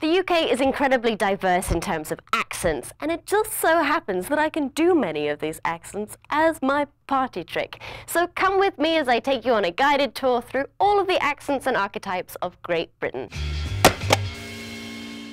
The UK is incredibly diverse in terms of accents, and it just so happens that I can do many of these accents as my party trick. So come with me as I take you on a guided tour through all of the accents and archetypes of Great Britain.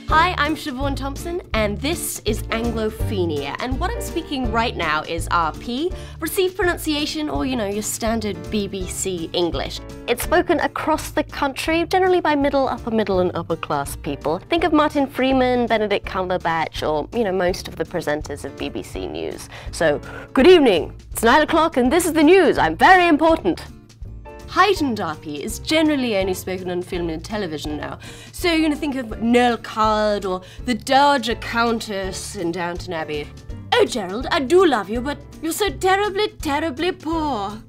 Hi, I'm Siobhan Thompson, and this is Anglophenia, and what I'm speaking right now is RP, received pronunciation, or your standard BBC English. It's spoken across the country, generally by middle, and upper class people. Think of Martin Freeman, Benedict Cumberbatch, or most of the presenters of BBC News. So, good evening, it's 9 o'clock and this is the news, I'm very important. Heightened RP is generally only spoken on film and television now. So you're gonna think of Nell Card or the Dowager Countess in Downton Abbey. Oh Gerald, I do love you, but you're so terribly, terribly poor.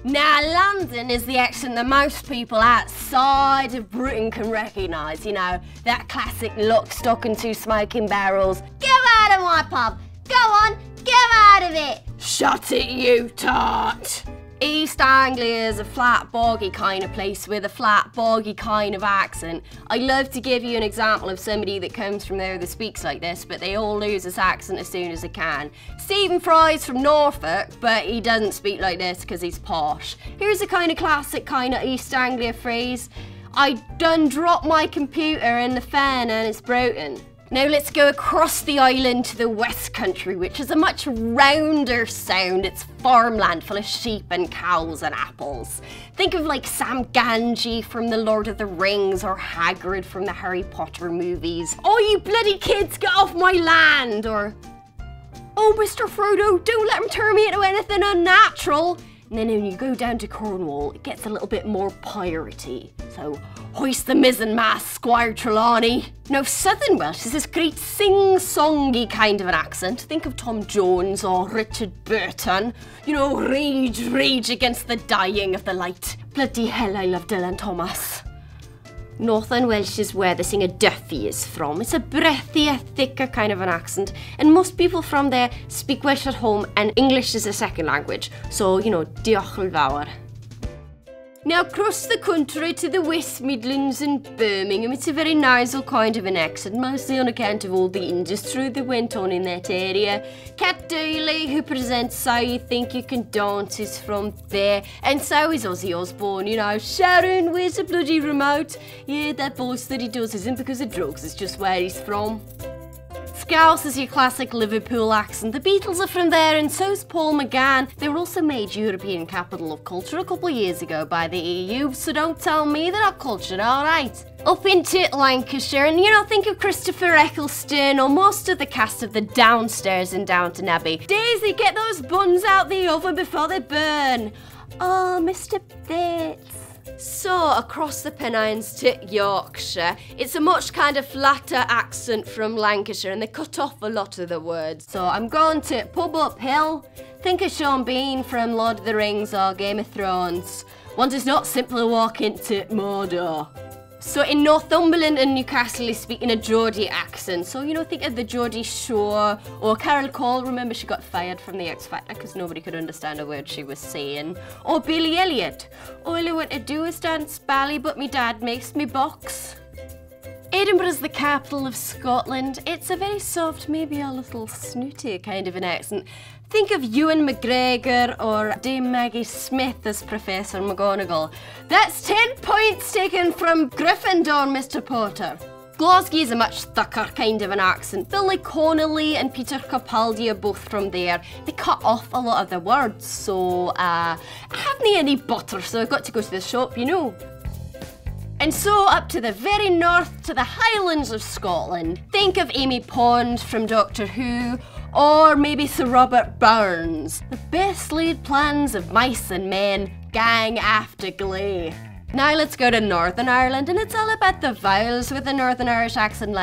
Now London is the accent that most people outside of Britain can recognise, that classic lock, stock and two smoking barrels. Get out of my pub! Go on, get out of it! Shut it, you tart! East Anglia is a flat, boggy kind of place with a flat, boggy kind of accent. I love to give you an example of somebody that comes from there that speaks like this, but they all lose this accent as soon as they can. Stephen Fry's from Norfolk, but he doesn't speak like this because he's posh. Here's a kind of classic kind of East Anglia phrase. I done dropped my computer in the fan and it's broken. Now let's go across the island to the West Country, which is a much rounder sound. It's farmland full of sheep and cows and apples. Think of like Sam Ganji from The Lord of the Rings or Hagrid from the Harry Potter movies. Oh, you bloody kids, get off my land! Or, oh, Mr. Frodo, don't let him turn me into anything unnatural. And then when you go down to Cornwall, it gets a little bit more piratey. So, hoist the mizzenmast, Squire Trelawney. Now, Southern Welsh is this great sing-songy kind of an accent. Think of Tom Jones or Richard Burton. Rage, rage against the dying of the light. Bloody hell, I love Dylan Thomas. Northern Welsh is where the singer Duffy is from. It's a breathier, thicker kind of an accent, and most people from there speak Welsh at home and English is a second language. So, diolch yn fawr. Now, across the country to the West Midlands and Birmingham, it's a very nasal kind of an accent, mostly on account of all the industry that went on in that area. Cat Daly, who presents So You Think You Can Dance, is from there, and so is Ozzy Osbourne, Sharon, where's the bloody remote? Yeah, that voice that he does isn't because of drugs, it's just where he's from. Scouse is your classic Liverpool accent. The Beatles are from there and so's Paul McGann. They were also made European Capital of Culture a couple of years ago by the EU, so don't tell me they're not cultured, alright. Up into Lancashire, and think of Christopher Eccleston or most of the cast of the Downstairs in Downton Abbey. Daisy, get those buns out the oven before they burn. Oh, Mr. Bates. So, across the Pennines to Yorkshire, it's a much kind of flatter accent from Lancashire and they cut off a lot of the words. So I'm going to Pub Up Hill. Think of Sean Bean from Lord of the Rings or Game of Thrones. One does not simply walk into Mordor. So in Northumberland and Newcastle, they speak in a Geordie accent. So, think of the Geordie Shore or Carol Cole. Remember, she got fired from the X Factor because nobody could understand a word she was saying. Or Billy Elliot. All I want to do is dance bally, but me dad makes me box. Edinburgh is the capital of Scotland. It's a very soft, maybe a little snooty kind of an accent. Think of Ewan McGregor or Dame Maggie Smith as Professor McGonagall. That's 10 points taken from Gryffindor, Mr. Potter. Glasgow is a much thicker kind of an accent. Billy Connolly and Peter Capaldi are both from there. They cut off a lot of the words, so I haven't any butter, so I've got to go to the shop, And so up to the very north to the Highlands of Scotland. Think of Amy Pond from Doctor Who, or maybe Sir Robert Burns. The best laid plans of mice and men, gang after glee. Now let's go to Northern Ireland, and it's all about the vowels with the Northern Irish accent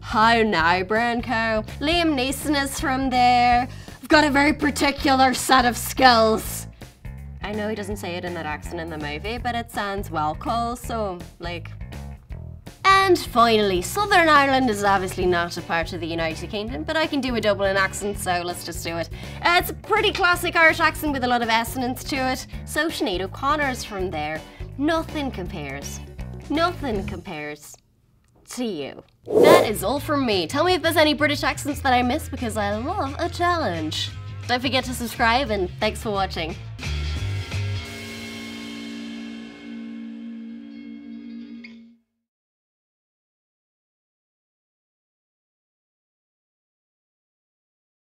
how now, brown cow. Liam Neeson is from there. I've got a very particular set of skills. I know he doesn't say it in that accent in the movie, but it sounds well cool, so And finally, Southern Ireland is obviously not a part of the United Kingdom, but I can do a Dublin accent, so let's just do it. It's a pretty classic Irish accent with a lot of assonance to it. So Sinead O'Connor's from there. Nothing compares. Nothing compares. to you. That is all from me. Tell me if there's any British accents that I missed because I love a challenge. Don't forget to subscribe and thanks for watching.